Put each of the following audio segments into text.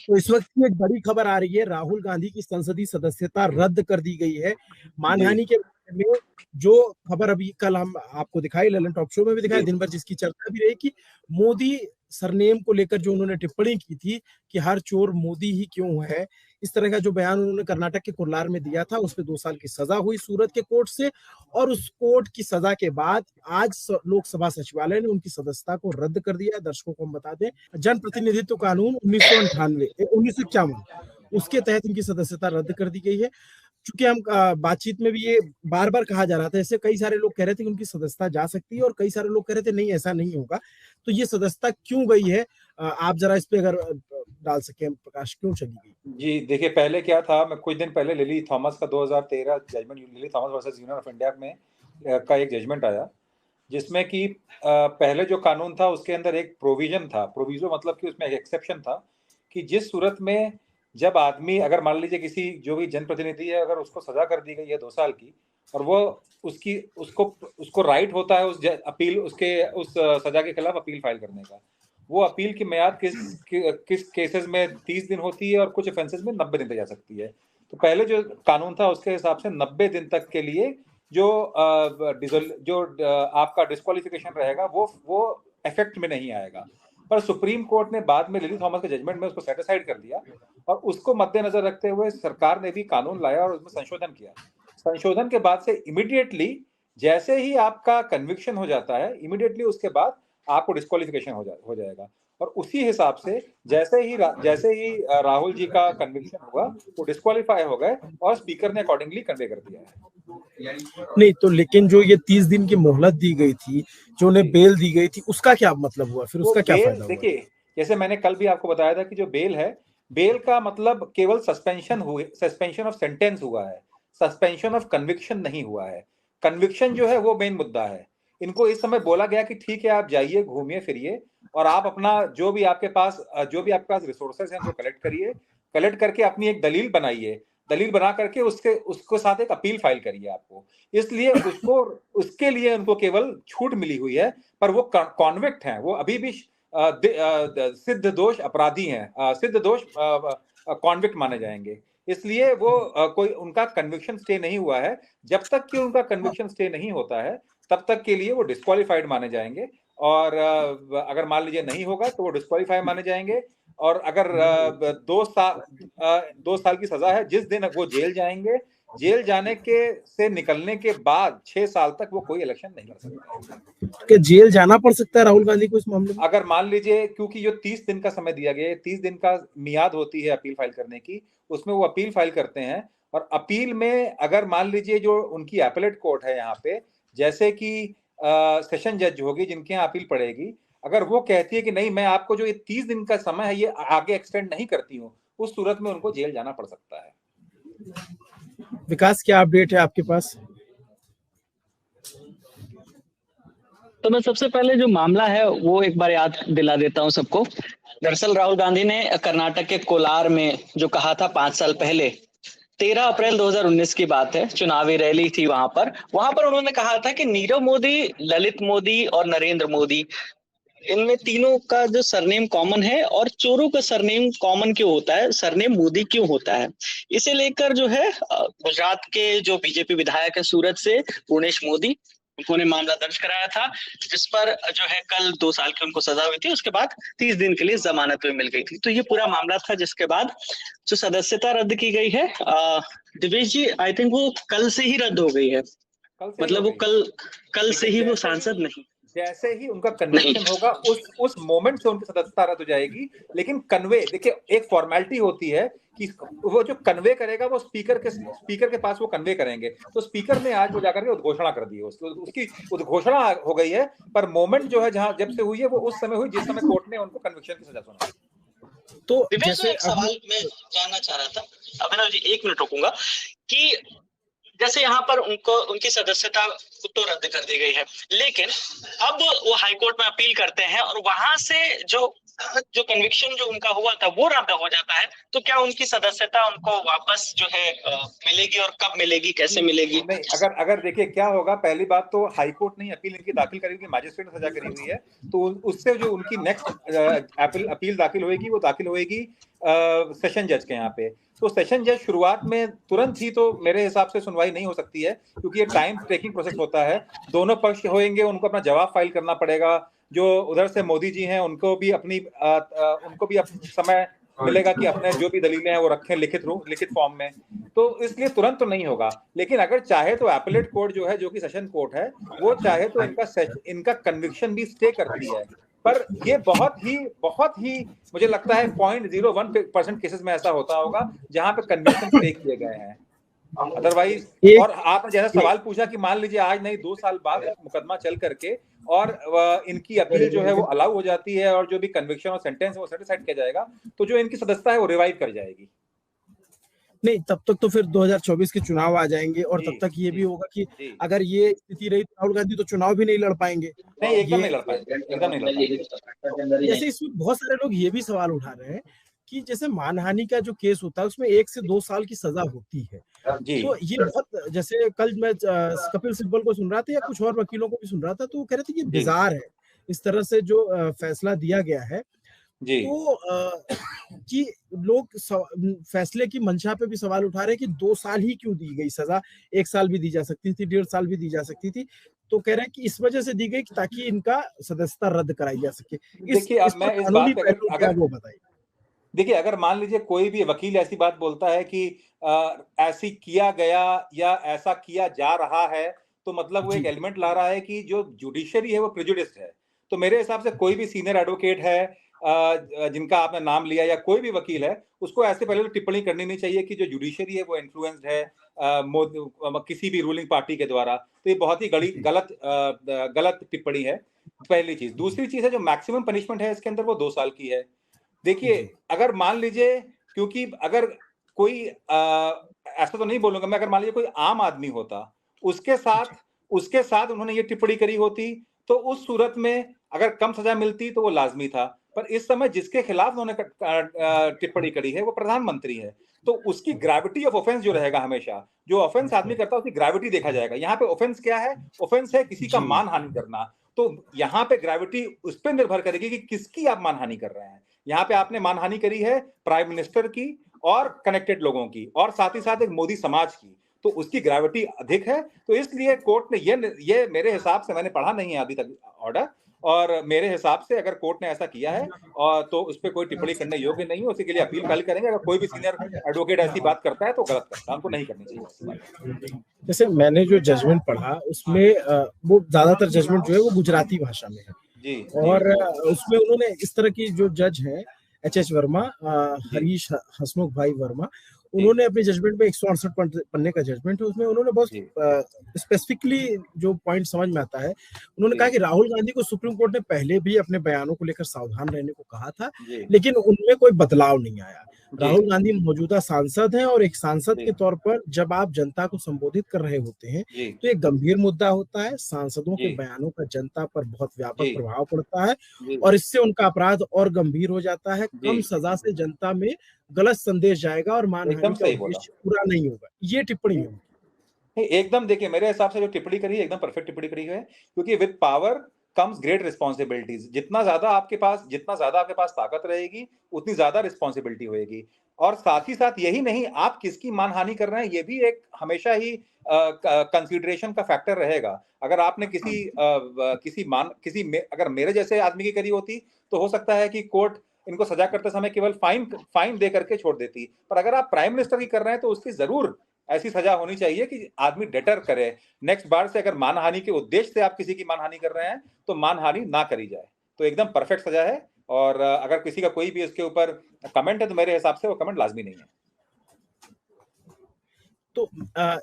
तो इस वक्त की एक बड़ी खबर आ रही है, राहुल गांधी की संसदीय सदस्यता रद्द कर दी गई है मानहानि के बारे में। जो खबर अभी कल हम आपको दिखाई, ललन टॉप शो में भी दिखाई, दिन भर जिसकी चर्चा भी रही कि मोदी सरनेम को लेकर जो उन्होंने टिप्पणी की थी कि हर चोर मोदी ही क्यों है, इस तरह का जो बयान उन्होंने कर्नाटक के कोलार में दिया था, उसपे 2 साल की सजा हुई सूरत के कोर्ट से। और उस कोर्ट की सजा के बाद आज लोकसभा सचिवालय ने उनकी सदस्यता को रद्द कर दिया। दर्शकों को हम बता दें, जनप्रतिनिधित्व कानून 1991 उसके तहत इनकी सदस्यता रद्द कर दी गई है। चूंकि हम बातचीत में भी ये बार बार कहा जा रहा था, ऐसे कई सारे लोग कह रहे थे कि उनकी सदस्यता जा सकती है और कई सारे लोग कह रहे थे नहीं ऐसा नहीं होगा। तो ये सदस्यता क्यों गई है, आप जरा इस पे अगर डाल सके प्रकाश, क्यों चली गई? जी देखिए, पहले क्या था, मैं कुछ दिन पहले लिली थॉमस का 2013 judgment, Lily Thomas versus Union of India में का एक जजमेंट आया, जिसमें कि पहले जो कानून था उसके अंदर एक प्रोविजन था, प्रोविजो मतलब कि उसमें एक एक्सेप्शन था कि जिस सूरत में जब आदमी, अगर मान लीजिए किसी जो भी जनप्रतिनिधि है, अगर उसको सजा कर दी गई है 2 साल की, और वो उसको राइट होता है उस अपील, उस सजा के खिलाफ अपील फाइल करने का। वो अपील की मियाद किस केसेस में 30 दिन होती है और कुछ ऑफेंसेस में 90 दिन तक जा सकती है। तो पहले जो कानून था उसके हिसाब से 90 दिन तक के लिए जो आपका डिस्क्वालिफिकेशन रहेगा वो इफेक्ट में नहीं आएगा। पर सुप्रीम कोर्ट ने बाद में लिली थॉमस के जजमेंट में उसको सेटिसाइड कर दिया, और उसको मद्देनजर रखते हुए सरकार ने भी कानून लाया और उसमें संशोधन किया। संशोधन के बाद से इमीडिएटली जैसे ही आपका कन्विक्शन हो जाता है, इमीडिएटली उसके बाद आपको डिस्क्वालिफिकेशन हो जाएगा। और उसी हिसाब से जैसे ही राहुल जी का कन्विक्शन हुआ, वो डिस्क्वालीफाई हो गए और स्पीकर ने अकॉर्डिंगली कन्वे कर दिया है। नहीं तो लेकिन जो ये 30 दिन की मोहलत दी गई थी, जो उन्हें बेल दी गई थी, उसका क्या मतलब हुआ? फिर उसका क्या फायदा हुआ? देखिए, जैसे मैंने कल भी आपको बताया था कि जो बेल है, बेल का मतलब केवल सस्पेंशन ऑफ सेंटेंस हुआ है, सस्पेंशन ऑफ कन्विक्शन नहीं हुआ है। कन्विक्शन जो है वो मेन मुद्दा है। इनको इस समय बोला गया कि ठीक है, आप जाइए, घूमिए फिरिए, और आप अपना जो भी आपके पास रिसोर्सेज हैं, उनको कलेक्ट करके अपनी एक दलील बनाइए, दलील बना करके उसको साथ एक अपील फाइल करिए आपको। इसलिए उसके लिए उनको केवल छूट मिली हुई है, पर वो कॉन्विक्ट हैं, वो अभी भी सिद्ध दोष अपराधी हैं, सिद्ध दोष कॉन्विक्ट माने जाएंगे। इसलिए वो कोई उनका कन्विक्शन स्टे नहीं हुआ है। जब तक कि उनका कन्विक्शन स्टे नहीं होता है, तब तक के लिए वो डिस्क्वालीफाइड माने जाएंगे, और अगर मान लीजिए नहीं होगा तो वो डिस्क्वालीफाई माने जाएंगे। और अगर 2 साल की सजा है, जिस दिन वो जेल जाएंगे, जेल जाने से निकलने के बाद 6 साल तक वो कोई इलेक्शन नहीं लड़ सकते। कि जेल जाना पड़ सकता है राहुल गांधी को इस मामले में? अगर मान लीजिए, क्योंकि जो 30 दिन का समय दिया गया है, 30 दिन का मियाद होती है अपील फाइल करने की, उसमें वो अपील फाइल करते हैं, और अपील में अगर मान लीजिए जो उनकी एपेलेट कोर्ट है यहाँ पे, जैसे कि सेशन जज होगी जिनके यहाँ अपील पड़ेगी, अगर वो कहती है कि नहीं, मैं आपको जो ये 30 दिन का समय है ये आगे एक्सटेंड नहीं करती हूँ, उस सूरत में उनको जेल जाना पड़ सकता है। विकास, क्या अपडेट है आपके पास? तो मैं सबसे पहले जो मामला है वो एक बार याद दिला देता हूं सबको। दरअसल राहुल गांधी ने कर्नाटक के कोलार में जो कहा था 5 साल पहले, 13 अप्रैल 2019 की बात है, चुनावी रैली थी वहां पर उन्होंने कहा था कि नीरव मोदी, ललित मोदी और नरेंद्र मोदी, इनमें तीनों का जो सरनेम कॉमन है, और चोरों का सरनेम कॉमन क्यों होता है, सरनेम मोदी क्यों होता है, इसे लेकर जो है गुजरात के जो बीजेपी विधायक है सूरत से, पूर्णेश मोदी, उन्होंने मामला दर्ज कराया था, जिस पर जो है कल 2 साल की उनको सजा हुई थी। उसके बाद 30 दिन के लिए जमानत में मिल गई थी। तो ये पूरा मामला था, जिसके बाद जो सदस्यता रद्द की गई है, दिवेश जी, आई थिंक वो कल से ही रद्द हो गई है, मतलब वो कल से ही वो सांसद नहीं, जैसे ही उनका कन्विक्शन होगा उस मोमेंट से उनकी सदस्यता रद्द हो जाएगी। लेकिन कन्वे, देखिए, एक फॉर्मेलिटी होती है कि वो जो कन्वे करेगा वो स्पीकर के पास वो कन्वे करेंगे। तो स्पीकर ने आज वो जाकर के उद्घोषणा कर दी है, उसकी उद्घोषणा हो गई है, पर मोमेंट जो है जब से हुई है वो उस समय हुई जिस समय कोर्ट ने उनको कन्विक्शन की सजा सुनाई। तो जैसे एक सवाल मैं जानना चाह रहा था, अभिनव जी 1 मिनट रुकूंगा, कि जैसे यहाँ पर उनकी सदस्यता तो रद्द कर दी गई है, लेकिन अब वो हाईकोर्ट में अपील करते हैं, और वहां से जो जो कन्विक्शन जो उनका हुआ था वो रद्द हो जाता है, तो क्या उनकी सदस्यता उनको वापस जो है मिलेगी, और कब मिलेगी, कैसे मिलेगी? नहीं, अगर देखिए क्या होगा, पहली बात तो हाई कोर्ट ने अपील इनकी दाखिल करी हुई, मैजिस्ट्रेट ने सजा करी हुई है, तो उससे जो उनकी नेक्स्ट अपील दाखिल होगी वो दाखिल होगी सेशन जज के यहाँ पे। तो सेशन जज शुरुआत में तुरंत ही तो मेरे हिसाब से सुनवाई नहीं हो सकती है, क्योंकि ये टाइम टेकिंग प्रोसेस होता है। दोनों पक्ष होंगे, उनको अपना जवाब फाइल करना पड़ेगा। जो उधर से मोदी जी हैं उनको भी अपनी समय मिलेगा कि अपने जो भी दलीलें हैं वो रखें लिखित फॉर्म में। तो इसलिए तुरंत तो नहीं होगा, लेकिन अगर चाहे तो एपेलेट कोर्ट जो है, जो कि सेशन कोर्ट है, वो चाहे तो इनका कन्विक्शन भी स्टे करती है। पर ये बहुत ही मुझे लगता है 0.01% केसेस में ऐसा होता होगा जहां पे कन्विक्शन स्टे किए गए हैं। अदरवाइज, और आपने जैसा सवाल पूछा कि मान लीजिए आज नहीं 2 साल बाद मुकदमा चल करके और इनकी अपील जो है वो अलाउ हो जाती है और जो भी कन्विक्शन और सेंटेंस है वो सेटिस्फाइड किया जाएगा, तो जो इनकी सदस्यता है वो रिवाइव कर जाएगी। नहीं, तब तक तो फिर 2024 के चुनाव आ जाएंगे, और तब तक ये भी होगा कि अगर ये स्थिति रही तो राहुल गांधी तो चुनाव भी नहीं लड़ पाएंगे। नहीं, एकदम नहीं लड़ पाएंगे। जैसे इसमें बहुत सारे लोग ये भी सवाल उठा रहे हैं कि जैसे मानहानि का जो केस होता है उसमें 1 से 2 साल की सजा होती है, तो ये बहुत, जैसे कल मैं कपिल सिब्बल को सुन रहा था या कुछ और वकीलों को भी सुन रहा था, तो वो कह रहे थे कि बिजार है इस तरह से जो फैसला दिया गया है। तो कि लोग फैसले की मंशा पे भी सवाल उठा रहे हैं कि 2 साल ही क्यों दी गई सजा, 1 साल भी दी जा सकती थी, 1.5 साल भी दी जा सकती थी। तो कह रहे हैं कि इस वजह से दी गई ताकि इनका सदस्यता रद्द कराई जा सके। देखिए, अब मैं इस बात पे अगर वो बताइए। देखिए, अगर मान लीजिए कोई भी वकील ऐसी बात बोलता है कि ऐसी किया गया या ऐसा किया जा रहा है, तो मतलब वो एक एलिमेंट ला रहा है कि जो जुडिशरी है वो प्रेजुडिस्ड है। तो मेरे हिसाब से कोई भी सीनियर एडवोकेट है जिनका आपने नाम लिया, या कोई भी वकील है, उसको ऐसे पहले तो टिप्पणी करनी नहीं चाहिए कि जो जुडिशरी है वो इन्फ्लुएंस्ड है किसी भी रूलिंग पार्टी के द्वारा। तो ये बहुत ही गलत टिप्पणी है, पहली चीज। दूसरी चीज है, जो मैक्सिमम पनिशमेंट है इसके अंदर वो 2 साल की है। देखिए, अगर मान लीजिए, क्योंकि अगर कोई ऐसा तो नहीं बोलूंगा मैं, अगर मान लीजिए कोई आम आदमी होता, उसके साथ उन्होंने ये टिप्पणी करी होती, तो उस सूरत में अगर कम सजा मिलती तो वो लाजमी था। पर इस समय जिसके खिलाफ उन्होंने टिप्पणी करी है वो प्रधानमंत्री है, तो उसकी ग्रेविटी ऑफ ऑफेंस जो रहेगा, हमेशा जो ऑफेंस आदमी करता है उसकी ग्रेविटी देखा जाएगा। यहाँ पे ऑफेंस क्या है? ऑफेंस है किसी का मानहानि करना। तो यहाँ पे ग्रेविटी उस पर निर्भर करेगी कि किसकी आप मानहानि कर रहे हैं। यहाँ पे आपने मानहानि करी है प्राइम मिनिस्टर की और कनेक्टेड लोगों की, और साथ ही साथ एक मोदी समाज की, तो उसकी ग्रेविटी अधिक है। तो इसलिए कोर्ट ने ये मेरे हिसाब से, मैंने पढ़ा नहीं है अभी तक ऑर्डर, और मेरे हिसाब से अगर कोर्ट ने ऐसा किया है और तो उस पर कोई टिप्पणी करने योग्य नहीं है, उसी के लिए अपील फाइल करेंगे। अगर कोई भी सीनियर एडवोकेट ऐसी बात करता है तो गलत करता है, हमको नहीं करनी चाहिए। जैसे मैंने जो जजमेंट पढ़ा उसमें वो ज्यादातर जजमेंट जो है वो गुजराती भाषा में है जी, और उसमें उन्होंने इस तरह की, जो जज है एच वर्मा, हरीश हसमुख भाई वर्मा, उन्होंने अपने जजमेंट में 168 पन्ने का जजमेंट है, उसमें उन्होंने बहुत स्पेसिफिकली जो पॉइंट समझ में आता है, उन्होंने कहा कि राहुल गांधी को सुप्रीम कोर्ट ने पहले भी अपने बयानों को लेकर सावधान रहने को कहा था, लेकिन उनमें कोई बदलाव नहीं आया। राहुल गांधी मौजूदा सांसद हैं और एक सांसद के तौर पर जब आप जनता को संबोधित कर रहे होते हैं तो एक गंभीर मुद्दा होता है। सांसदों के बयानों का जनता पर बहुत व्यापक प्रभाव पड़ता है और इससे उनका अपराध और गंभीर हो जाता है। कम सजा से जनता में गलत संदेश जाएगा और मानहानि का उद्देश्य पूरा नहीं होगा। ये टिप्पणी है एकदम। देखिए, मेरे हिसाब से जो टिप्पणी करी है एकदम परफेक्ट टिप्पणी करी है, क्योंकि with power comes great responsibilities. जितना ज्यादा आपके पास ताकत रहेगी उतनी ज्यादा रिस्पॉन्सिबिलिटी होगी। और साथ ही साथ यही नहीं, आप किसकी मानहानि कर रहे हैं ये भी एक हमेशा ही कंसीडरेशन का फैक्टर रहेगा। अगर आपने अगर मेरे जैसे आदमी की करी होती तो हो सकता है कि कोर्ट इनको सजा करते समय केवल फाइन दे करके छोड़ देती। पर अगर आप प्राइम मिनिस्टर की कर रहे हैं तो उसकी जरूर ऐसी सजा होनी चाहिए कि आदमी डेटर करे। नेक्स्ट बार से अगर मानहानि के उद्देश्य से आप किसी की मानहानि कर रहे हैं तो मानहानि ना करी जाए। तो एकदम परफेक्ट सजा है। और अगर किसी का कोई भी इसके ऊपर कमेंट है तो मेरे हिसाब से वो कमेंट लाजमी नहीं है। तो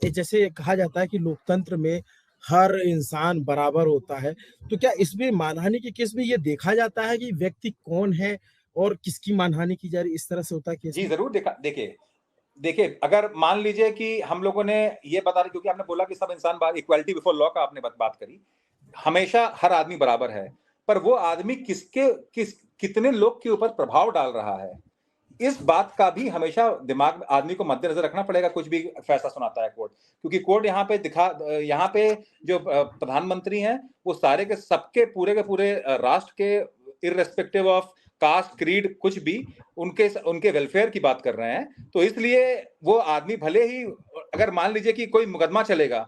जैसे कहा जाता है कि लोकतंत्र में हर इंसान बराबर होता है, तो क्या इसमें मानहानि के केस में ये देखा जाता है कि व्यक्ति कौन है और किसकी मानहानि की जा रही, इस तरह से होता है केस? जी जरूर। देखिए, अगर मान लीजिए कि हम लोगों ने ये बता रहे, क्योंकि आपने बोला कि सब इंसान इक्वालिटी बिफोर लॉ का आपने बात करी, हमेशा हर आदमी बराबर है। पर वो आदमी कितने लोग के ऊपर प्रभाव डाल रहा है, इस बात का भी हमेशा दिमाग में आदमी को मद्देनजर रखना पड़ेगा कुछ भी फैसला सुनाता है कोर्ट। क्योंकि कोर्ट यहाँ पे जो प्रधानमंत्री हैं वो सारे के सबके पूरे के पूरे राष्ट्र के इररेस्पेक्टिव ऑफ कास्ट क्रीड कुछ भी उनके वेलफेयर की बात कर रहे हैं। तो इसलिए वो आदमी भले ही अगर मान लीजिए कि कोई मुकदमा चलेगा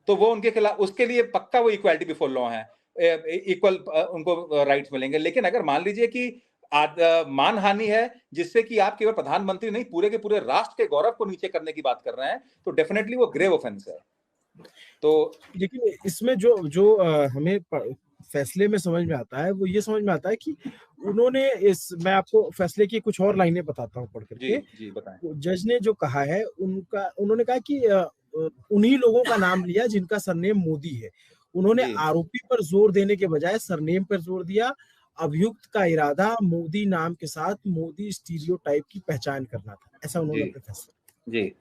तो वो उनके खिलाफ, उसके लिए पक्का वो इक्वालिटी बिफोर लॉ है, इक्वल उनको राइट्स मिलेंगे। लेकिन अगर मान लीजिए कि मानहानि है जिससे कि आप केवल प्रधानमंत्री नहीं पूरे के पूरे राष्ट्र के गौरव को नीचे करने की बात कर रहे हैं, तो डेफिनेटली वो ग्रेव ऑफेंस है। तो लेकिन इसमें जो हमें फैसले में समझ में आता है वो ये समझ में आता है कि उन्होंने मैं आपको फैसले की कुछ और लाइनें बताता हूँ पढ़ करके। जी बताएं। जज ने जो कहा है उन्होंने कहा कि उन्हीं लोगों का नाम लिया जिनका सरनेम मोदी है। उन्होंने आरोपी पर जोर देने के बजाय सरनेम पर जोर दिया। अभियुक्त का इरादा मोदी नाम के साथ मोदी स्टीरियोटाइप की पहचान करना था, ऐसा उन्होंने अपने फैसले। जी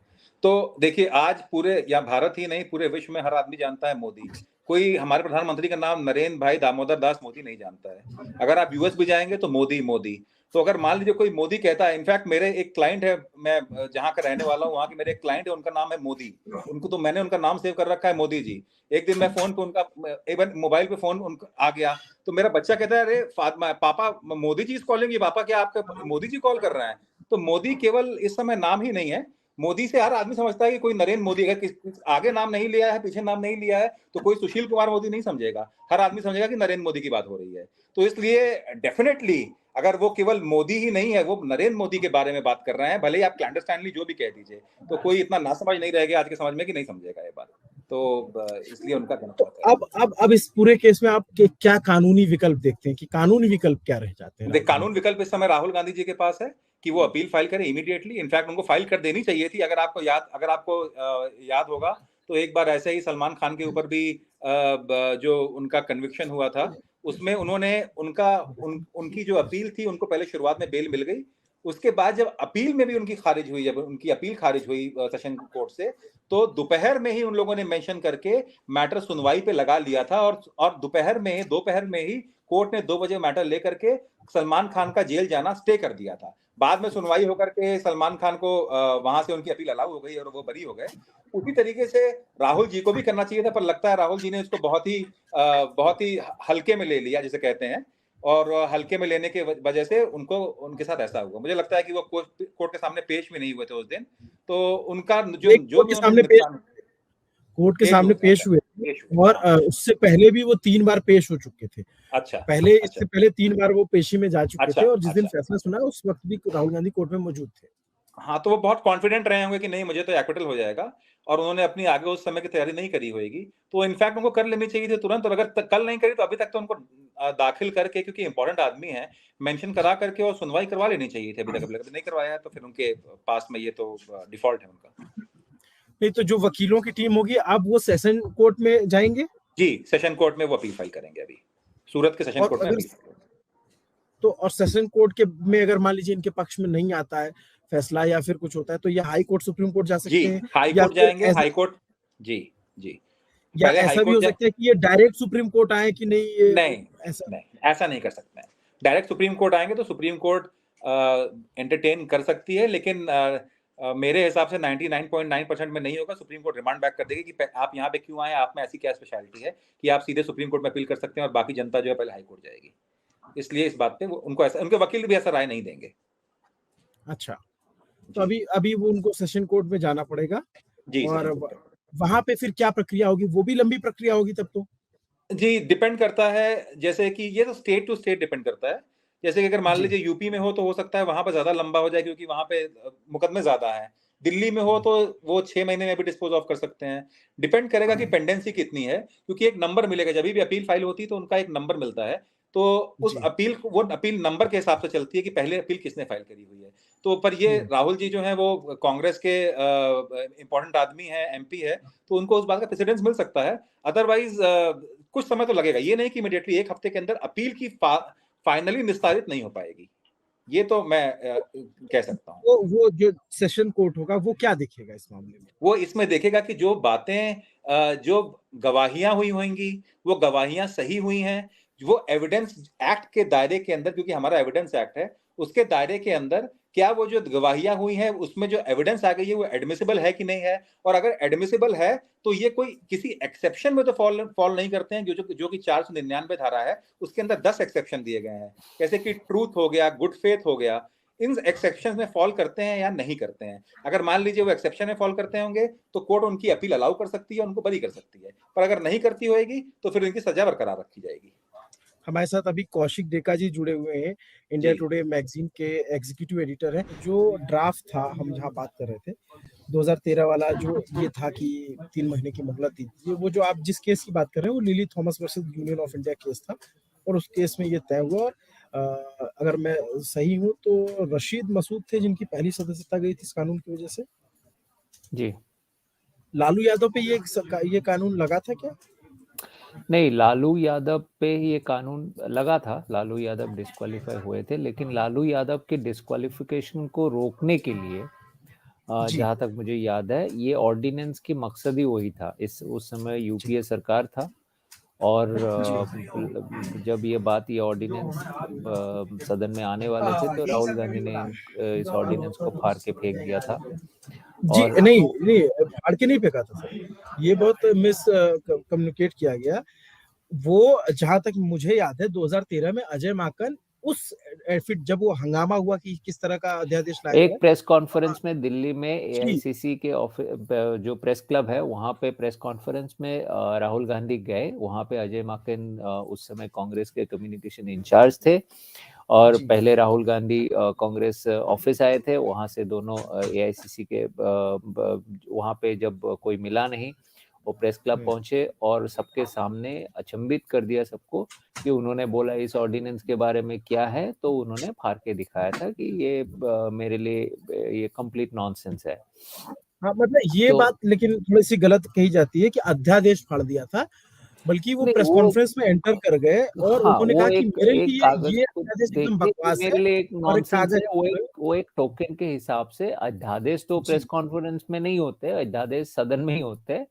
तो देखिए, आज पूरे या भारत ही नहीं पूरे विश्व में हर आदमी जानता है मोदी। कोई हमारे प्रधानमंत्री का नाम नरेंद्र भाई दामोदर दास मोदी नहीं जानता है। अगर आप यूएस भी जाएंगे तो मोदी। तो अगर मान लीजिए कोई मोदी कहता है, इनफैक्ट मेरे एक क्लाइंट है, मैं जहां का रहने वाला हूँ वहां के मेरे एक क्लाइंट है, उनका नाम है मोदी। उनको तो मैंने उनका नाम सेव कर रखा है मोदी जी। एक दिन मैं फोन पे उनका एक बार मोबाइल पे फोन आ गया तो मेरा बच्चा कहता है, अरे पापा मोदी जी कॉलिंग, पापा क्या आपका मोदी जी कॉल कर रहे हैं? तो मोदी केवल इस समय नाम ही नहीं है, मोदी से हर आदमी समझता है कि कोई नरेंद्र मोदी, अगर आगे नाम नहीं लिया है, पीछे नाम नहीं लिया है, तो कोई सुशील कुमार मोदी नहीं समझेगा, हर आदमी समझेगा कि नरेंद्र मोदी की बात हो रही है। तो इसलिए डेफिनेटली अगर वो केवल मोदी ही नहीं है, वो नरेंद्र मोदी के बारे में बात कर रहे हैं, भले ही आप क्लैंडरस्टाइनली जो भी कह दीजिए, तो कोई इतना नासमझ नहीं रहेगा आज के समझ में कि नहीं समझेगा ये बात। तो इसलिए उनका कहना तो अब इस पूरे केस में आप क्या कानूनी विकल्प देखते हैं कि कानूनी विकल्प क्या रह जाते हैं? कानून विकल्प इस समय राहुल गांधी जी के पास है कि वो अपील फाइल करें इमीडिएटली। इनफैक्ट उनको फाइल कर देनी चाहिए थी। अगर आपको याद होगा तो एक बार ऐसे ही सलमान खान के ऊपर भी जो उनका कन्विक्शन हुआ था उसमें उन्होंने उनकी जो अपील थी, उनको पहले शुरुआत में बेल मिल गई, उसके बाद जब अपील में भी उनकी अपील खारिज हुई सेशन कोर्ट से, तो दोपहर में ही उन लोगों ने मेंशन करके मैटर सुनवाई पे लगा लिया था और दोपहर में ही कोर्ट ने 2 बजे मैटर लेकर के सलमान खान का जेल जाना स्टे कर दिया था। बाद में सुनवाई होकर के सलमान खान को वहां से उनकी अपील अलाउ हो गई और वो बरी हो गए। उसी तरीके से राहुल जी को भी करना चाहिए था, पर लगता है राहुल जी ने इसको बहुत ही हल्के में ले लिया, जिसे कहते हैं, और हल्के में लेने के वजह से उनके साथ ऐसा हुआ। मुझे लगता है कि वो कोर्ट के सामने पेश भी नहीं हुए थे उस दिन, तो उनका कोर्ट के सामने पेश हुए और उससे पहले भी वो 3 बार पेश हो चुके थे। इससे पहले 3 बार वो पेशी में जा चुके थे और जिस दिन फैसला सुना उस वक्त भी राहुल गांधी कोर्ट में मौजूद थे। हाँ, तो वो बहुत कॉन्फिडेंट रहे होंगे कि नहीं मुझे तो एक्विटल हो जाएगा, और उन्होंने अपनी आगे उस समय की तैयारी नहीं करी होगी। तो इनफैक्ट उनको कर लेनी चाहिए थी तुरंत, और अगर कल नहीं करी तो अभी तक तो उनको दाखिल करके, क्योंकि इंपॉर्टेंट आदमी है, मेंशन करा करके और सुनवाई करवा लेनी चाहिए थी। अभी तक नहीं करवाया है तो फिर उनके पास में ये तो डिफॉल्ट है उनका। नहीं तो जो वकीलों की टीम होगी अब वो सेशन कोर्ट में जाएंगे? जी, सेशन कोर्ट में वो अपील फाइल करेंगे अभी, सूरत के सेशन कोर्ट में अपील। तो और सेशन कोर्ट के में अगर मान लीजिए इनके पक्ष में नहीं आता है फैसला या फिर कुछ होता है तो ये हाई कोर्ट सुप्रीम कोर्ट जा सकते हैं? हाई कोर्ट जाएंगे, हाई कोर्ट। जी या ऐसा भी हो सकता है कि ये डायरेक्ट सुप्रीम कोर्ट आए कि नहीं? ऐसा नहीं कर सकते हैं। डायरेक्ट सुप्रीम कोर्ट आएंगे तो सुप्रीम कोर्ट एंटरटेन कर सकती है, लेकिन मेरे हिसाब से 99.9% में नहीं होगा। सुप्रीम कोर्ट रिमांड बैक कर देगी कि आप यहाँ पे क्यों आए, आप में ऐसी क्या स्पेशलिटी है कि आप सीधे सुप्रीम कोर्ट में अपील कर सकते हैं और बाकी जनता जो है पहले हाई कोर्ट जाएगी। इसलिए इस बात पे उनको ऐसा, उनके वकील भी ऐसा राय नहीं देंगे। अच्छा, तो अभी वो उनको सेशन कोर्ट में जाना पड़ेगा जी, और वहां पे फिर क्या प्रक्रिया होगी? वो भी लंबी प्रक्रिया होगी तब तो। जी, डिपेंड करता है, जैसे कि ये तो स्टेट टू स्टेट डिपेंड करता है। जैसे कि अगर मान लीजिए यूपी में हो तो हो सकता है वहां पर ज्यादा लंबा हो जाए क्योंकि वहां पे मुकदमे ज्यादा है। दिल्ली में हो तो वो 6 महीने में भी डिस्पोज ऑफ कर सकते हैं। डिपेंड करेगा कि पेंडेंसी कितनी है, क्योंकि एक नंबर मिलेगा जब भी अपील फाइल होती है तो उनका एक नंबर मिलता है, तो उस अपील नंबर के हिसाब से चलती है कि पहले अपील किसने फाइल करी हुई है। तो पर ये राहुल जी जो है वो कांग्रेस के इंपॉर्टेंट आदमी है, एमपी है, तो उनको उस बात का प्रेसिडेंस मिल सकता है। अदरवाइज कुछ समय तो लगेगा, ये नहीं कि इमीडिएटली 1 हफ्ते के अंदर अपील की फाइनली निस्तारित नहीं हो पाएगी, ये तो मैं कह सकता हूँ। वो जो सेशन कोर्ट होगा वो क्या देखेगा इस मामले में? वो इसमें देखेगा कि जो बातें, जो गवाहियां हुई होंगी वो गवाहियां सही हुई हैं, वो एविडेंस एक्ट के दायरे के अंदर, क्योंकि हमारा एविडेंस एक्ट है, उसके दायरे के अंदर क्या वो जो गवाहियां हुई हैं उसमें जो एविडेंस आ गई है वो एडमिसिबल है कि नहीं है, और अगर एडमिसिबल है तो ये कोई किसी एक्सेप्शन में तो फॉल नहीं करते हैं, जो कि 499 धारा है उसके अंदर 10 एक्सेप्शन दिए गए हैं, जैसे कि ट्रूथ हो गया, गुड फेथ हो गया, इन एक्सेप्शन में फॉल करते हैं या नहीं करते हैं। अगर मान लीजिए वो एक्सेप्शन में फॉल करते होंगे तो कोर्ट उनकी अपील अलाउ कर सकती है, उनको बरी कर सकती है, पर अगर नहीं करती होगी तो फिर उनकी सजा बरकरार रखी जाएगी। हमारे साथ अभी कौशिक डेका जी जुड़े हुए हैं, इंडिया टुडे मैगजीन के एग्जीक्यूटिव एडिटर हैं। जो ड्राफ्ट था हम जहाँ बात कर रहे थे 2013 वाला, जो ये था कि 3 महीने की मोहलत दी थी, वो जो आप जिस केस की बात कर रहे हैं वो lily Thomas versus Union of India case था, और उस केस में ये तय हुआ। और अगर मैं सही हूँ तो रशीद मसूद थे जिनकी पहली सदस्यता गई थी इस कानून की वजह से। जी, लालू यादव पे ये कानून लगा था क्या? नहीं, लालू यादव पे ये कानून लगा था, लालू यादव डिस्क्वालीफाई हुए थे, लेकिन लालू यादव के डिस्क्वालिफिकेशन को रोकने के लिए जहाँ तक मुझे याद है ये ऑर्डिनेंस की मकसद ही वही था। उस समय यूपीए सरकार था, और जब ये ऑर्डिनेंस सदन में आने वाले थे तो राहुल गांधी ने इस ऑर्डिनेंस को फाड़ के फेंक दिया था। जी नहीं फाड़ के नहीं फेंका था सर, ये बहुत मिस कम्युनिकेट किया गया। वो जहां तक मुझे याद है 2013 में अजय माकन उस फिर जब वो हंगामा हुआ कि किस तरह का अध्यादेश लाया एक प्रेस कॉन्फ्रेंस में दिल्ली में एआईसीसी के जो प्रेस क्लब है वहां पे प्रेस कॉन्फ्रेंस में राहुल गांधी गए। वहां पे अजय माकन उस समय कांग्रेस के कम्युनिकेशन इंचार्ज थे, और पहले राहुल गांधी कांग्रेस ऑफिस आए थे, वहां से दोनों एआईसीसी के वहां पे जब कोई मिला नहीं, वो प्रेस क्लब पहुंचे और सबके सामने अचंभित कर दिया सबको कि उन्होंने बोला इस ऑर्डिनेंस के बारे में क्या है, तो उन्होंने फाड़ के दिखाया था कि ये मेरे लिए ये कंप्लीट नॉनसेंस है। हाँ, मतलब ये बात लेकिन थोड़ी सी गलत कही जाती है कि अध्यादेश फाड़ दिया था, बल्कि वो प्रेस कॉन्फ्रेंस में एंटर कर गए और उन्होंने कहा कि मेरे लिए ये अध्यादेश एकदम बकवास है, मेरे लिए एक नॉनसेंस है। वो एक टोकन के हिसाब से अध्यादेश तो प्रेस कॉन्फ्रेंस में नहीं होते, अध्यादेश सदन में ही होते,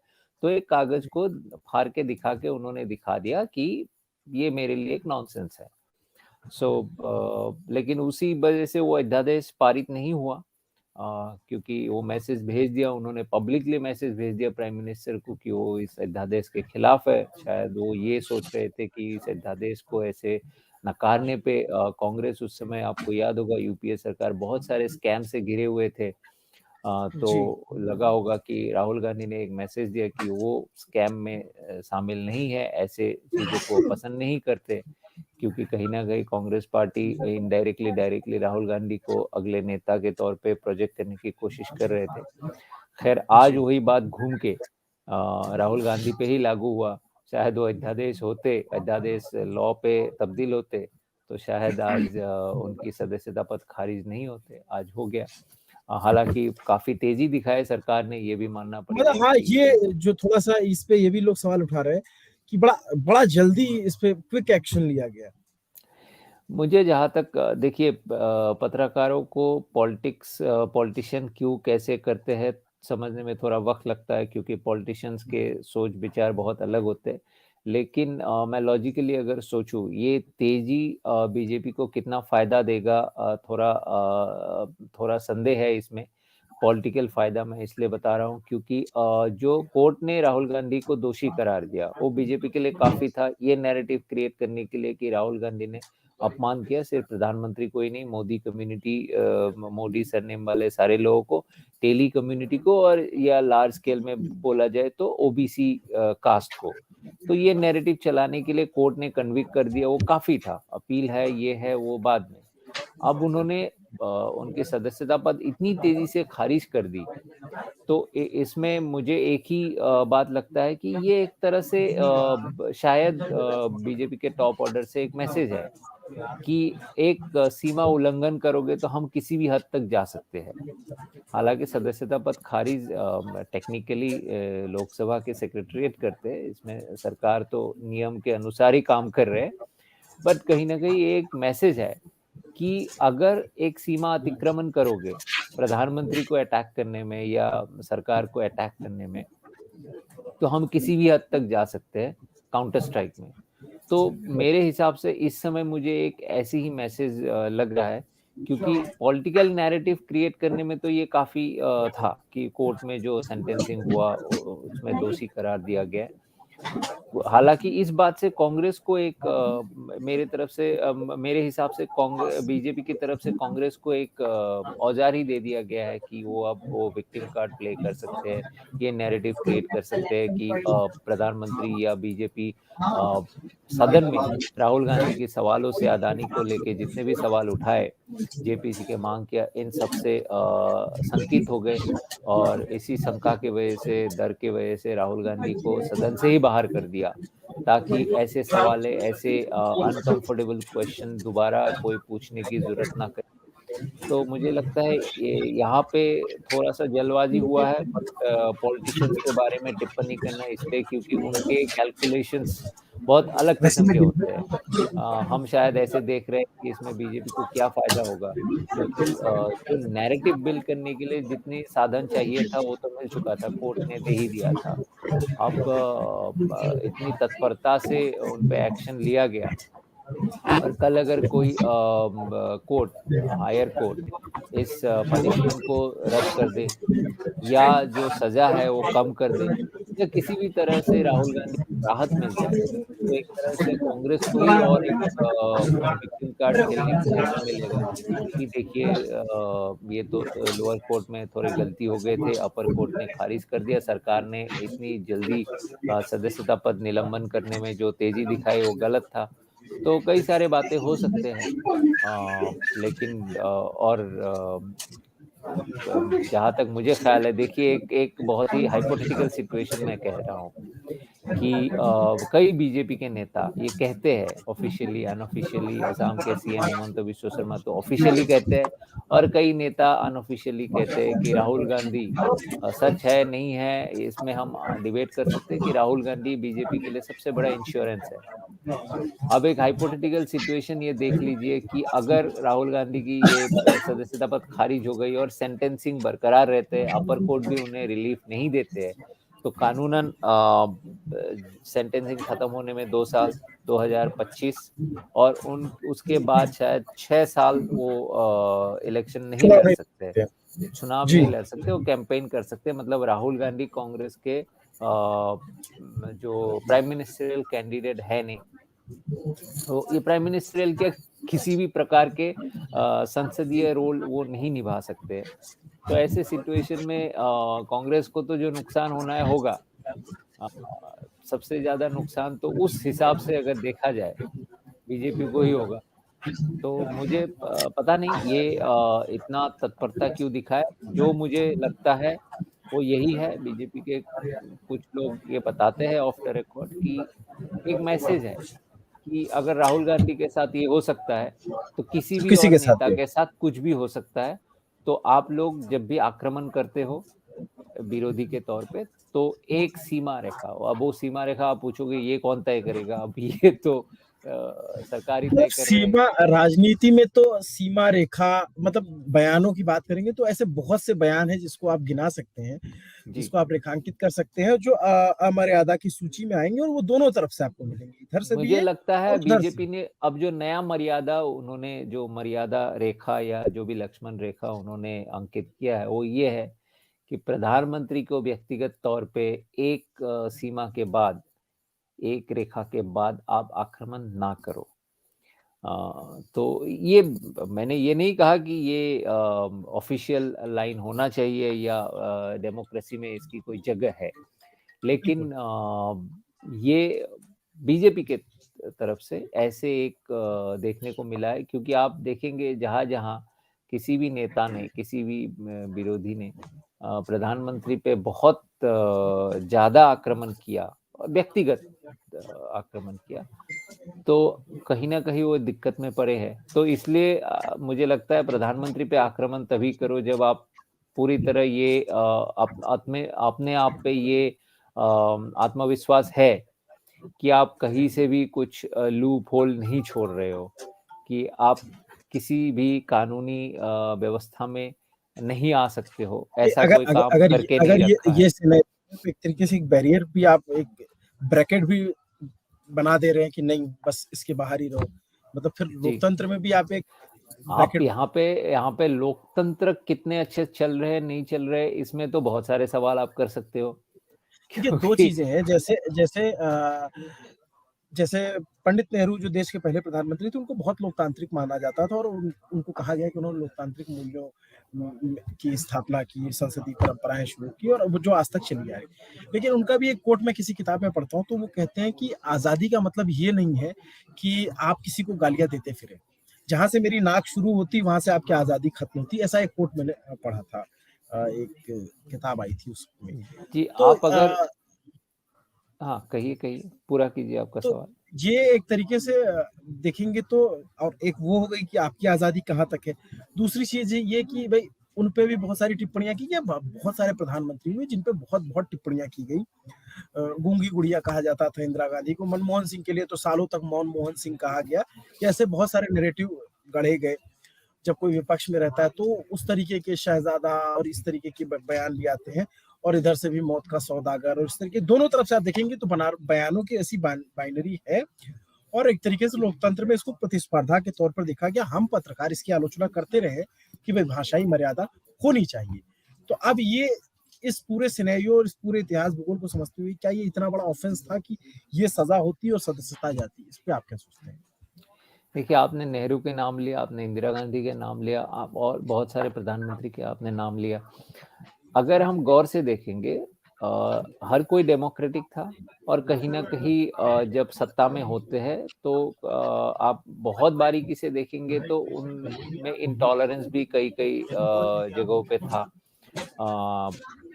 तो एक कागज को फाड़ के दिखा के उन्होंने दिखा दिया कि ये मेरे लिए एक नॉनसेंस है। लेकिन उसी वजह से वो अध्यादेश पारित नहीं हुआ, क्योंकि वो मैसेज भेज दिया उन्होंने, पब्लिकली मैसेज भेज दिया प्राइम मिनिस्टर को कि वो इस अध्यादेश के खिलाफ है। शायद वो ये सोच रहे थे कि इस अध्यादेश को ऐसे नकारने पे कांग्रेस उस समय, आपको याद होगा, यूपीए सरकार बहुत सारे स्कैम से घिरे हुए थे, तो लगा होगा कि राहुल गांधी ने एक मैसेज दिया कि वो स्कैम में शामिल नहीं है, ऐसे चीजों को पसंद नहीं करते, क्योंकि कहीं ना कहीं Congress party indirectly directly Rahul Gandhi को अगले नेता के तौर पे प्रोजेक्ट करने की कोशिश कर रहे थे। खैर आज वही बात घूम के राहुल गांधी पे ही लागू हुआ। शायद वो अध्यादेश होते, अध्यादेश लॉ पे तब्दील होते, तो शायद आज उनकी सदस्यता पद खारिज नहीं होते, आज हो गया। हालांकि काफी तेजी दिखाई सरकार ने, ये भी मानना पड़ेगा। मतलब हाँ, ये जो थोड़ा सा इस पे ये भी लोग सवाल उठा रहे हैं कि बड़ा जल्दी इस पे क्विक एक्शन लिया गया। मुझे जहाँ तक, देखिए, पत्रकारों को पॉलिटिशियन क्यों कैसे करते हैं समझने में थोड़ा वक्त लगता है, क्योंकि पॉलिटिशियंस के सोच विचार बहुत अलग होते हैं। लेकिन मैं लॉजिकली अगर सोचूं, ये तेजी बीजेपी को कितना फायदा देगा, थोड़ा संदेह है इसमें। पॉलिटिकल फायदा मैं इसलिए बता रहा हूँ क्योंकि जो कोर्ट ने राहुल गांधी को दोषी करार दिया वो बीजेपी के लिए काफी था, ये नैरेटिव क्रिएट करने के लिए कि राहुल गांधी ने अपमान किया सिर्फ प्रधानमंत्री को ही नहीं, मोदी कम्युनिटी, मोदी सरनेम वाले सारे लोगों को, टेली कम्युनिटी को, और या लार्ज स्केल में बोला जाए तो ओबीसी कास्ट को। तो ये नैरेटिव चलाने के लिए कोर्ट ने कन्विक्ट कर दिया, वो काफी था। अपील है, ये है, वो बाद में। अब उन्होंने उनकी सदस्यता पद इतनी तेजी से खारिज कर दी, तो इसमें मुझे एक ही बात लगता है कि ये एक तरह से शायद बीजेपी के टॉप ऑर्डर से एक मैसेज है कि एक सीमा उल्लंघन करोगे तो हम किसी भी हद तक जा सकते हैं। हालांकि सदस्यता पद खारिज टेक्निकली लोकसभा के सेक्रेटरीट करते हैं, इसमें सरकार तो नियम के अनुसार ही काम कर रहे हैं, बट कहीं ना कहीं एक मैसेज है कि अगर एक सीमा अतिक्रमण करोगे प्रधानमंत्री को अटैक करने में या सरकार को अटैक करने में, तो हम किसी भी हद तक जा सकते हैं काउंटर स्ट्राइक में। तो मेरे हिसाब से इस समय मुझे एक ऐसी ही मैसेज लग रहा है, क्योंकि पॉलिटिकल नैरेटिव क्रिएट करने में तो ये काफी था कि कोर्ट में जो सेंटेंसिंग हुआ उसमें दोषी करार दिया गया। हालांकि इस बात से कांग्रेस को एक मेरे तरफ से मेरे हिसाब से बीजेपी की तरफ से कांग्रेस को एक औजार ही दे दिया गया है कि वो अब वो विक्टिम कार्ड प्ले कर सकते हैं, ये नैरेटिव क्रिएट कर सकते हैं कि प्रधानमंत्री या बीजेपी सदन में राहुल गांधी के सवालों से अदानी को लेके जितने भी सवाल उठाए, जेपीसी के मांग किया, इन सबसे शंकित हो गए और इसी शंका की वजह से, डर की वजह से राहुल गांधी को सदन से ही बाहर कर दिया, ताकि ऐसे सवाल, ऐसे अनकंफर्टेबल क्वेश्चन दोबारा कोई पूछने की जरूरत ना करे। तो मुझे लगता है यहाँ पे थोड़ा सा जल्दबाजी हुआ है, बट पॉलिटिशियंस के बारे में टिप्पणी करना इसलिए क्योंकि उनके कैलकुलेशंस बहुत अलग किस्म के होते हैं। हम शायद ऐसे देख रहे हैं कि इसमें बीजेपी को क्या फायदा होगा, क्योंकि जो नैरेटिव बिल्ड करने के लिए जितनी साधन चाहिए था वो तो मिल चुका था, कोर्ट ने दे ही दिया था। अब इतनी तत्परता से उन पे एक्शन लिया गया और कल अगर कोई कोर्ट, हायर कोर्ट इस पनिशमेंट को रद्द कर दे या जो सजा है वो कम कर दे या किसी भी तरह से राहुल गांधी को राहत मिल जाए, तो एक तरह से कांग्रेस को ही और एक विक्टिम कार्ड खेलने का मौका मिलेगा कि देखिए ये तो लोअर कोर्ट में थोड़ी गलती हो गए थे, अपर कोर्ट ने खारिज कर दिया, सरकार ने इतनी जल्दी सदस्यता पद निलंबन करने में जो तेजी दिखाई वो गलत था। तो कई सारे बातें हो सकते हैं, लेकिन और जहाँ तक मुझे ख्याल है, देखिए एक बहुत ही हाइपोथेटिकल सिचुएशन में कह रहा हूँ कि कई बीजेपी के नेता ये कहते हैं ऑफिशियली, अनऑफिशियली, असम के सीएम हिमंत बिस्वा शर्मा तो ऑफिशियली कहते हैं और कई नेता अनऑफिशियली कहते हैं कि राहुल गांधी, सच है नहीं है इसमें हम डिबेट कर सकते हैं कि राहुल गांधी बीजेपी के लिए सबसे बड़ा इंश्योरेंस है। अब एक हाइपोथेटिकल सिचुएशन ये देख लीजिए कि अगर राहुल गांधी की ये सदस्यता पद खारिज हो गई और सेंटेंसिंग बरकरार रहते हैं, अपर कोर्ट भी उन्हें रिलीफ नहीं देते हैं, तो कानूनन सेंटेंसिंग खत्म होने में 2 साल 2025 और उसके बाद शायद 6 साल वो इलेक्शन नहीं लड़ सकते, चुनाव नहीं लड़ सकते, वो कैंपेन कर सकते। मतलब राहुल गांधी कांग्रेस के जो प्राइम मिनिस्टरियल कैंडिडेट है नहीं, तो ये प्राइम मिनिस्टरियल के किसी भी प्रकार के संसदीय रोल वो नहीं निभा सकते। तो ऐसे सिचुएशन में कांग्रेस को तो जो नुकसान होना है होगा, सबसे ज्यादा नुकसान तो उस हिसाब से अगर देखा जाए बीजेपी को ही होगा। तो मुझे पता नहीं ये इतना तत्परता क्यों दिखाए। जो मुझे लगता है वो यही है, बीजेपी के कुछ लोग ये बताते हैं ऑफ द रिकॉर्ड कि एक मैसेज है कि अगर राहुल गांधी के साथ ये हो सकता है तो किसी भी और नेता के साथ कुछ भी हो सकता है। तो आप लोग जब भी आक्रमण करते हो विरोधी के तौर पे, तो एक सीमा रेखा, अब वो सीमा रेखा आप पूछोगे ये कौन तय करेगा, अब ये तो सरकारी तय कर सीमा, राजनीति में तो सीमा रेखा, मतलब बयानों की बात करेंगे तो ऐसे बहुत से बयान हैं जिसको आप गिना सकते हैं, जिसको आप रेखांकित कर सकते हैं, जो अमर्यादा की सूची में आएंगे और वो दोनों तरफ से आपको मिलेंगे। इधर से मुझे लगता है बीजेपी ने अब जो नया मर्यादा, उन्होंने जो मर्यादा रेखा या जो भी लक्ष्मण रेखा उन्होंने अंकित किया है वो ये है कि प्रधानमंत्री को व्यक्तिगत तौर पे एक सीमा के बाद, एक रेखा के बाद आप आक्रमण ना करो। तो ये मैंने ये नहीं कहा कि ये ऑफिशियल लाइन होना चाहिए या डेमोक्रेसी में इसकी कोई जगह है, लेकिन ये बीजेपी के तरफ से ऐसे एक देखने को मिला है, क्योंकि आप देखेंगे जहां जहां किसी भी नेता ने, किसी भी विरोधी ने प्रधानमंत्री पे बहुत ज्यादा आक्रमण किया, व्यक्तिगत आक्रमण किया, तो कहीं ना कहीं वो दिक्कत में पड़े हैं। तो इसलिए मुझे लगता है प्रधानमंत्री पे आक्रमण तभी करो जब आप पूरी तरह ये अपने आप पे ये आत्मविश्वास है कि आप कहीं से भी कुछ लूप होल नहीं छोड़ रहे हो, कि आप किसी भी कानूनी व्यवस्था में नहीं आ सकते हो, ऐसा कोई काम करके नहीं रखा है। ये एक तरीके से एक बैरियर भी, आप एक ब्रैकेट भी बना दे रहे हैं कि नहीं बस इसके बाहर ही रहो, मतलब फिर लोकतंत्र में भी आप एक आप यहाँ पे लोकतंत्र कितने अच्छे चल रहे हैं नहीं चल रहे, इसमें तो बहुत सारे सवाल आप कर सकते हो। ये दो चीजें हैं, जैसे जैसे जैसे पंडित नेहरू जो देश के पहले प्रधानमंत्री थे, उनको बहुत लोकतांत्रिक माना जाता था और उनको कहा गया कि उन्होंने लोकतांत्रिक मूल्यों की स्थापना की, संसदीय परंपराएं शुरू की और जो आज तक चली आ रही। लेकिन उनका भी एक कोट मैं किसी किताब में पढ़ता हूँ, तो वो कहते हैं कि आजादी का मतलब ये नहीं है कि आप किसी को गालियां देते फिरे, जहां से मेरी नाक शुरू होती वहां से आपकी आजादी खत्म होती, ऐसा एक कोट मैंने पढ़ा था, एक किताब आई थी उसमें। जी तो आप अगर हाँ कहिए पूरा कीजिए आपका सवाल। ये एक तरीके से देखेंगे तो, और एक वो हो गई कि आपकी आजादी कहाँ तक है। दूसरी चीज ये कि भाई उन पे भी बहुत सारी टिप्पणियां की गई, बहुत सारे प्रधानमंत्री हुए जिन पे बहुत बहुत टिप्पणियां की गई। गूंगी गुड़िया कहा जाता था इंदिरा गांधी को, मनमोहन सिंह के लिए तो सालों तक मनमोहन सिंह कहा गया। ऐसे बहुत सारे नैरेटिव गढ़े गए। जब कोई विपक्ष में रहता है तो उस तरीके के शहजादा और इस तरीके के बयान ले आते हैं, और इधर से भी मौत का सौदागर, और इस तरीके दोनों तरफ से आप देखेंगे तो बयानों की ऐसी बाइनरी है। और एक तरीके से लोकतंत्र में इसको प्रतिस्पर्धा के तौर पर देखा गया। हम पत्रकार इसकी आलोचना करते रहे कि भाई भाषाई मर्यादा होनी चाहिए। तो अब ये इस पूरे सिनेरियो और इस पूरे इतिहास भूगोल को समझते हुए क्या ये इतना बड़ा ऑफेंस था कि ये सजा होती और सदस्यता जाती? इस पे आप क्या सोचते हैं? देखिए आपने नेहरू के नाम लिया, आपने इंदिरा गांधी के नाम लिया, आप और बहुत सारे प्रधानमंत्री के आपने नाम लिया। अगर हम गौर से देखेंगे हर कोई डेमोक्रेटिक था, और कहीं ना कहीं जब सत्ता में होते हैं तो आप बहुत बारीकी से देखेंगे तो उनमें इंटॉलरेंस भी कई जगहों पे था।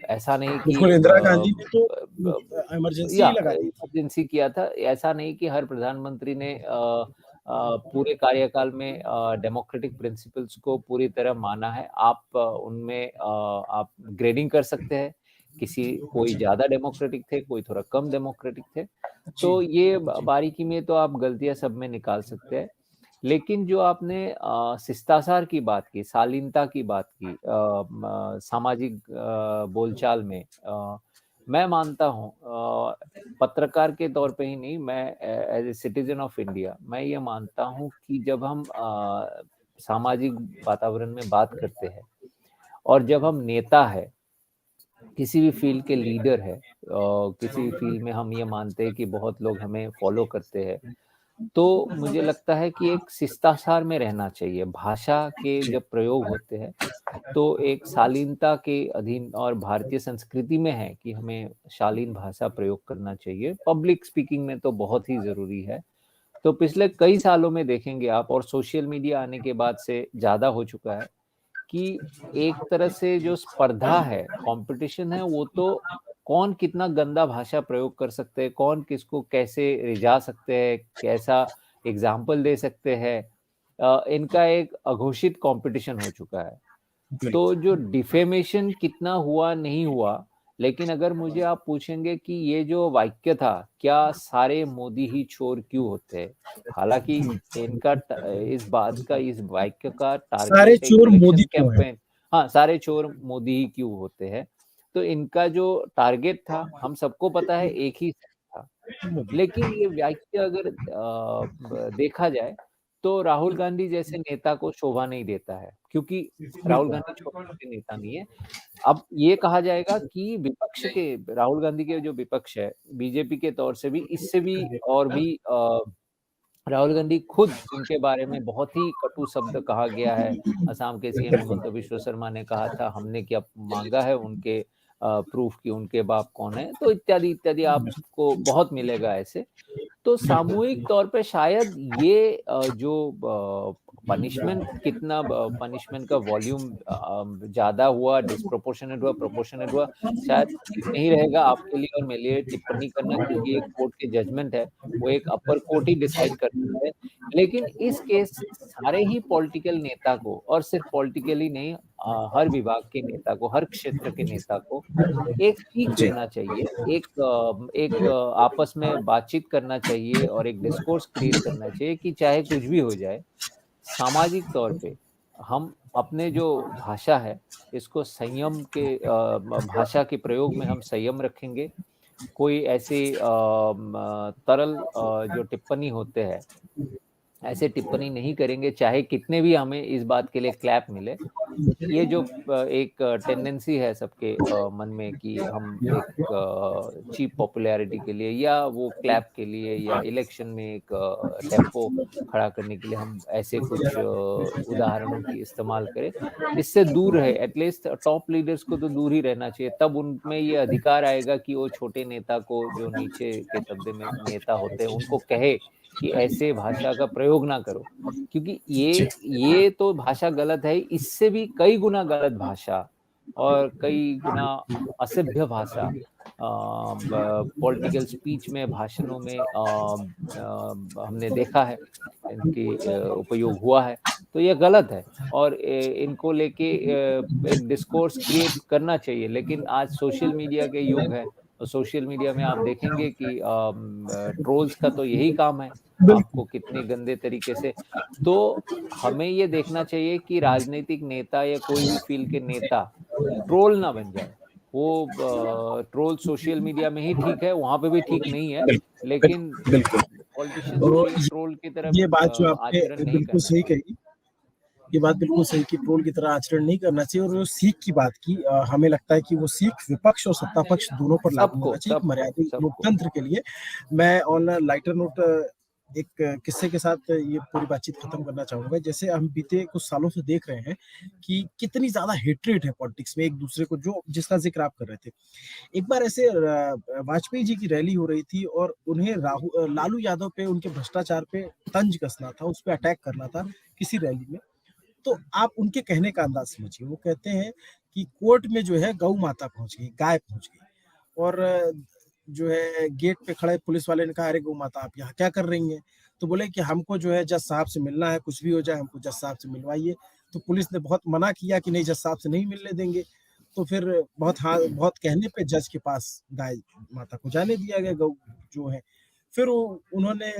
ऐसा नहीं कि इंदिरा गांधी ने तो इमरजेंसी लगा दी, इमरजेंसी किया था। ऐसा नहीं कि हर प्रधानमंत्री ने पूरे कार्यकाल में डेमोक्रेटिक प्रिंसिपल्स को पूरी तरह माना है। आप उनमें आप ग्रेडिंग कर सकते हैं, कोई ज्यादा डेमोक्रेटिक थे, कोई थोड़ा कम डेमोक्रेटिक थे, तो ये बारीकी में तो आप गलतियां सब में निकाल सकते हैं। लेकिन जो आपने शिष्टाचार की बात की, शालीनता की बात की, सामाजिक बोलचाल में, मैं मानता हूँ पत्रकार के तौर पे ही नहीं, मैं as a citizen of India मैं ये मानता हूँ कि जब हम सामाजिक वातावरण में बात करते हैं और जब हम नेता है, किसी भी फील्ड के लीडर है, किसी भी फील्ड में हम ये मानते हैं कि बहुत लोग हमें फॉलो करते हैं, तो मुझे लगता है कि एक शिष्टाचार में रहना चाहिए। भाषा के जब प्रयोग होते हैं तो एक शालीनता के अधीन, और भारतीय संस्कृति में है कि हमें शालीन भाषा प्रयोग करना चाहिए। पब्लिक स्पीकिंग में तो बहुत ही जरूरी है। तो पिछले कई सालों में देखेंगे आप, और सोशल मीडिया आने के बाद से ज्यादा हो चुका है, कि एक तरह से जो स्पर्धा है, कंपटीशन है, वो तो कौन कितना गंदा भाषा प्रयोग कर सकते हैं, कौन किसको कैसे रिझा सकते हैं, कैसा एग्जाम्पल दे सकते हैं, इनका एक अघोषित कंपटीशन हो चुका है। तो जो डिफेमेशन कितना हुआ नहीं हुआ, लेकिन अगर मुझे आप पूछेंगे कि ये जो वाक्य था, क्या सारे मोदी ही चोर क्यों होते हैं, हालांकि इनका इस वाक्य का टारगेट सारे चोर मोदी कैंपेन, हाँ सारे चोर मोदी ही क्यों होते हैं, तो इनका जो टारगेट था हम सबको पता है एक ही था। लेकिन ये वाक्य अगर देखा जाए तो राहुल गांधी जैसे नेता को शोभा नहीं देता है, क्योंकि राहुल गांधी छोटे नेता नहीं है। अब ये कहा जाएगा कि विपक्ष के, राहुल गांधी के जो विपक्ष है बीजेपी के तौर से भी, इससे भी और भी राहुल गांधी खुद उनके बारे में बहुत ही कटु शब्द कहा गया है। असम के सीएम हिमंत बिश्व शर्मा ने कहा था हमने क्या मांगा है उनके प्रूफ की उनके बाप कौन है, तो इत्यादि इत्यादि आपको बहुत मिलेगा ऐसे। तो सामूहिक तौर पे शायद ये जो पनिशमेंट का वॉल्यूम ज्यादा हुआ, डिस्प्रोपोर्शनेट हुआ, प्रोपोर्शनेट हुआ, शायद ठीक नहीं रहेगा आपके लिए और मेरे लिए टिप्पणी करना, क्योंकि एक कोर्ट की जजमेंट है, वो एक अपर कोर्ट ही डिसाइड करता है। लेकिन इस केस सारे ही पॉलिटिकल नेता को, और सिर्फ पॉलिटिकली नहीं, हर विभाग के नेता को, हर क्षेत्र के नेता को एक सीख लेना चाहिए, एक आपस में बातचीत करना चाहिए और एक डिस्कोर्स क्रिएट करना चाहिए कि चाहे कुछ भी हो जाए, सामाजिक तौर पे हम अपने जो भाषा है इसको संयम के, भाषा के प्रयोग में हम संयम रखेंगे, कोई ऐसी तरल जो टिप्पणी होते हैं, ऐसे टिप्पणी नहीं करेंगे, चाहे कितने भी हमें इस बात के लिए क्लैप मिले। ये जो एक टेंडेंसी है सबके मन में कि हम एक चीप पॉपुलैरिटी के लिए या वो क्लैप के लिए या इलेक्शन में एक टेम्पो खड़ा करने के लिए हम ऐसे कुछ उदाहरणों की इस्तेमाल करें, इससे दूर रहे। एटलीस्ट टॉप लीडर्स को तो दूर ही रहना चाहिए, तब उनमें ये अधिकार आएगा कि वो छोटे नेता को, जो नीचे के तबके में नेता होते हैं, उनको कहे कि ऐसे भाषा का प्रयोग ना करो, क्योंकि ये तो भाषा गलत है, इससे भी कई गुना गलत भाषा और कई गुना असभ्य भाषा पॉलिटिकल स्पीच में, भाषणों में हमने देखा है, इनकी उपयोग हुआ है, तो ये गलत है और इनको लेके एक डिस्कोर्स क्रिएट करना चाहिए। लेकिन आज सोशल मीडिया के युग है, और सोशल मीडिया में आप देखेंगे कि ट्रोल्स का तो यही काम है, आपको कितने गंदे तरीके से। तो हमें ये देखना चाहिए कि राजनीतिक नेता या कोई भी फील्ड के नेता ट्रोल ना बन जाए। वो ट्रोल सोशल मीडिया में ही ठीक है, वहां पे भी ठीक नहीं है, लेकिन पॉलिटिशियंस ट्रोल की तरफ ये बात जो आपने आचरण नहीं बिल्कुल सही कही, ये बात बिल्कुल सही कि ट्रोल की तरह आचरण नहीं करना चाहिए। और जो सीख की बात की, हमें लगता है कि वो सीख विपक्ष और सत्ता पक्ष दोनों पर लागू होना चाहिए मर्यादित लोकतंत्र के लिए। मैं ऑन लाइटर नोट एक किस्से के साथ ये पूरी बातचीत खत्म करना चाहूंगा। जैसे हम बीते कुछ सालों से देख रहे हैं कि कितनी ज्यादा हेट्रेट है पॉलिटिक्स में एक दूसरे को, जो जिसका जिक्र आप कर रहे थे। एक बार ऐसे वाजपेयी जी की रैली हो रही थी और उन्हें लालू यादव पे, उनके भ्रष्टाचार पे तंज कसना था, उस पर अटैक करना था किसी रैली में। तो आप उनके कहने का अंदाज समझिए। वो कहते हैं कि कोर्ट में जो है गौ माता पहुंच गई, गाय पहुंच गई, और जो है गेट पे खड़े पुलिस वाले ने कहा, अरे गौ माता आप यहाँ क्या कर रही हैं? तो बोले कि हमको जो है जज साहब से मिलना है, कुछ भी हो जाए हमको जज साहब से मिलवाइए। तो पुलिस ने बहुत मना किया कि नहीं, जज साहब से नहीं मिलने देंगे। तो फिर बहुत कहने पे जज के पास गाय माता को जाने दिया गया, गौ जो है। फिर उन्होंने,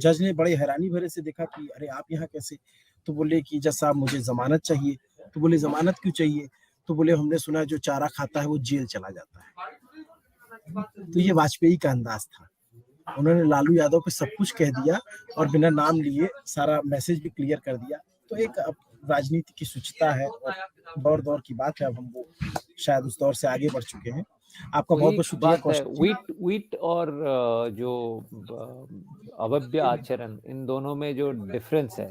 जज ने बड़े हैरानी भरे से देखा कि अरे आप यहाँ कैसे? तो बोले कि जज साहब मुझे जमानत चाहिए। तो बोले जमानत क्यों चाहिए? तो बोले हमने सुना है जो चारा खाता है वो जेल चला जाता है। तो ये वाजपेयी का अंदाज था, उन्होंने लालू यादव पे सब कुछ कह दिया और बिना नाम लिए सारा मैसेज भी क्लियर कर दिया। तो एक राजनीति की शुचिता है, और दौर की बात है, अब हम वो शायद उस दौर से आगे बढ़ चुके हैं। आपका बहुत बहुत शुक्रिया। वीट और जो अभव्य आचरण, इन दोनों में जो डिफरेंस है,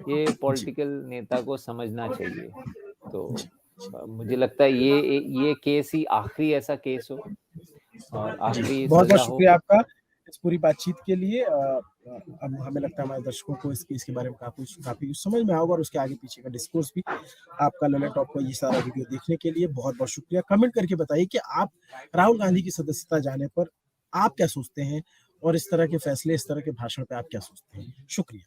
ये पॉलिटिकल नेता को समझना चाहिए। तो मुझे लगता है ये केस ही आखिरी ऐसा केस हो और आखिरी बहुत सजा बहुत शुक्रिया आपका इस पूरी बातचीत के लिए। अब हमें लगता है हमारे दर्शकों को इस केस के बारे में काफी समझ में आएगा, और उसके आगे पीछे का डिस्कोर्स भी। आपका ललन टॉप को ये सारा वीडियो देखने के लिए बहुत बहुत शुक्रिया। कमेंट करके बताइए कि आप राहुल गांधी की सदस्यता जाने पर आप क्या सोचते हैं, और इस तरह के फैसले, इस तरह के भाषण पे आप क्या सोचते हैं। शुक्रिया।